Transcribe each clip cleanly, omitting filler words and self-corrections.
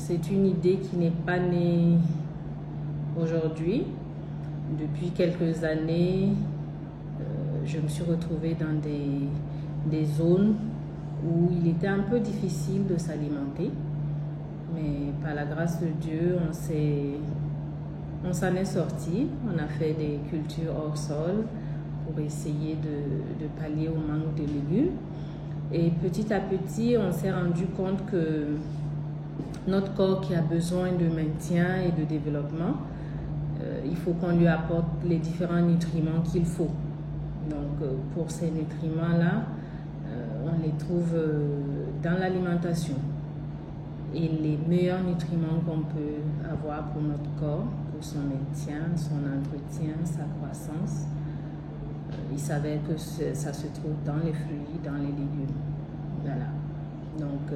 c'est une idée qui n'est pas née aujourd'hui. Depuis quelques années, je me suis retrouvée dans des zones où il était un peu difficile de s'alimenter. Mais par la grâce de Dieu, on s'en est sorti. On a fait des cultures hors sol pour essayer de pallier au manque de légumes. Et petit à petit, on s'est rendu compte que notre corps qui a besoin de maintien et de développement, il faut qu'on lui apporte les différents nutriments qu'il faut. Donc, pour ces nutriments-là, on les trouve dans l'alimentation. Et les meilleurs nutriments qu'on peut avoir pour notre corps, pour son maintien, son entretien, sa croissance, il s'avère que ça se trouve dans les fruits, dans les légumes. Voilà. Donc,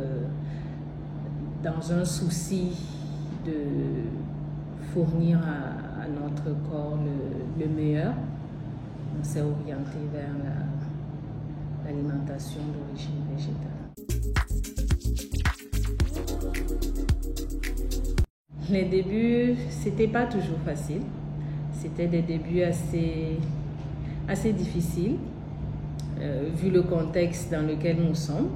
dans un souci de fournir à notre corps le meilleur, on s'est orienté vers l'alimentation d'origine végétale. Les débuts, c'était pas toujours facile. C'était des débuts assez difficiles, vu le contexte dans lequel nous sommes.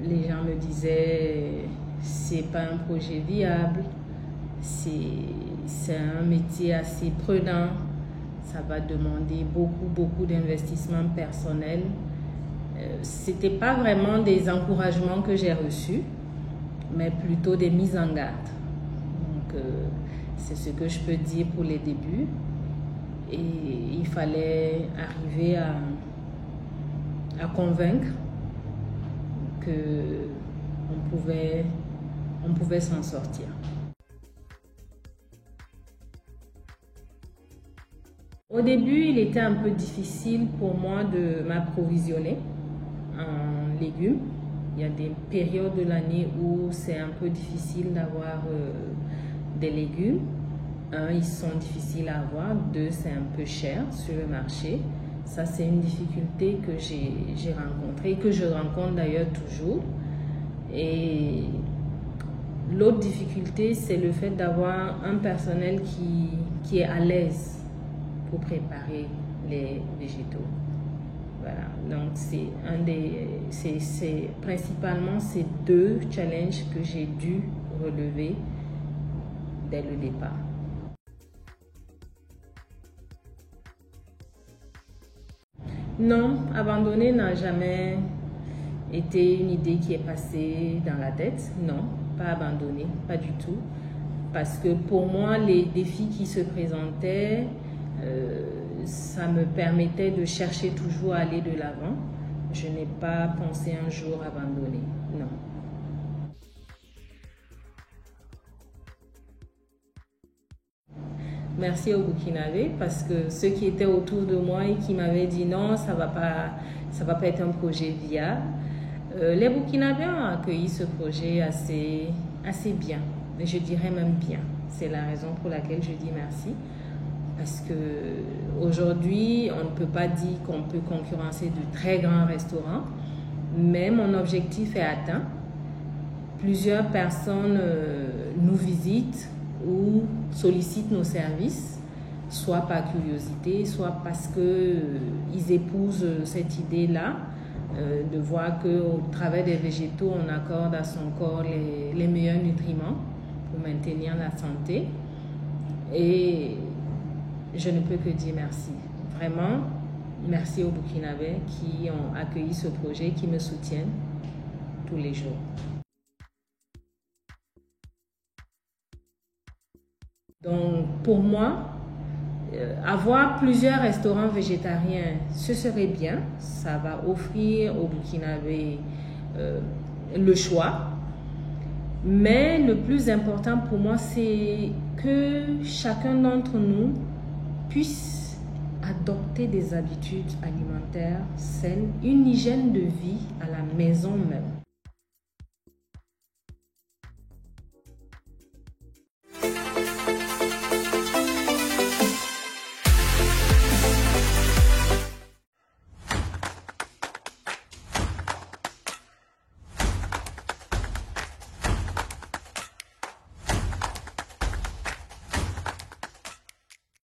Les gens me disaient, c'est pas un projet viable, c'est un métier assez prenant, ça va demander beaucoup d'investissement personnel. C'était pas vraiment des encouragements que j'ai reçus, mais plutôt des mises en garde. Donc, c'est ce que je peux dire pour les débuts. Et il fallait arriver à convaincre qu'on pouvait s'en sortir. Au début, il était un peu difficile pour moi de m'approvisionner en légumes. Il y a des périodes de l'année où c'est un peu difficile d'avoir des légumes. Un, ils sont difficiles à avoir. Deux, c'est un peu cher sur le marché. Ça, c'est une difficulté que j'ai rencontrée et que je rencontre d'ailleurs toujours. Et l'autre difficulté, c'est le fait d'avoir un personnel qui est à l'aise pour préparer les végétaux. Voilà, donc c'est principalement ces deux challenges que j'ai dû relever dès le départ. Non, abandonner n'a jamais été une idée qui est passée dans la tête. Non, pas abandonner, pas du tout. Parce que pour moi, les défis qui se présentaient, ça me permettait de chercher toujours à aller de l'avant. Je n'ai pas pensé un jour abandonner, non. Merci au Burkinabé parce que ceux qui étaient autour de moi et qui m'avaient dit non, ça va pas être un projet viable. Les Burkinabés ont accueilli ce projet assez bien, mais je dirais même bien. C'est la raison pour laquelle je dis merci. Parce qu'aujourd'hui, on ne peut pas dire qu'on peut concurrencer de très grands restaurants, mais mon objectif est atteint. Plusieurs personnes nous visitent ou sollicitent nos services, soit par curiosité, soit parce qu'ils épousent cette idée-là, de voir qu'au travers des végétaux, on accorde à son corps les meilleurs nutriments pour maintenir la santé. Et je ne peux que dire merci. Vraiment, merci aux Burkinabés qui ont accueilli ce projet, qui me soutiennent tous les jours. Donc, pour moi, avoir plusieurs restaurants végétariens, ce serait bien. Ça va offrir aux Burkinabés le choix. Mais le plus important pour moi, c'est que chacun d'entre nous puisse adopter des habitudes alimentaires saines, une hygiène de vie à la maison même.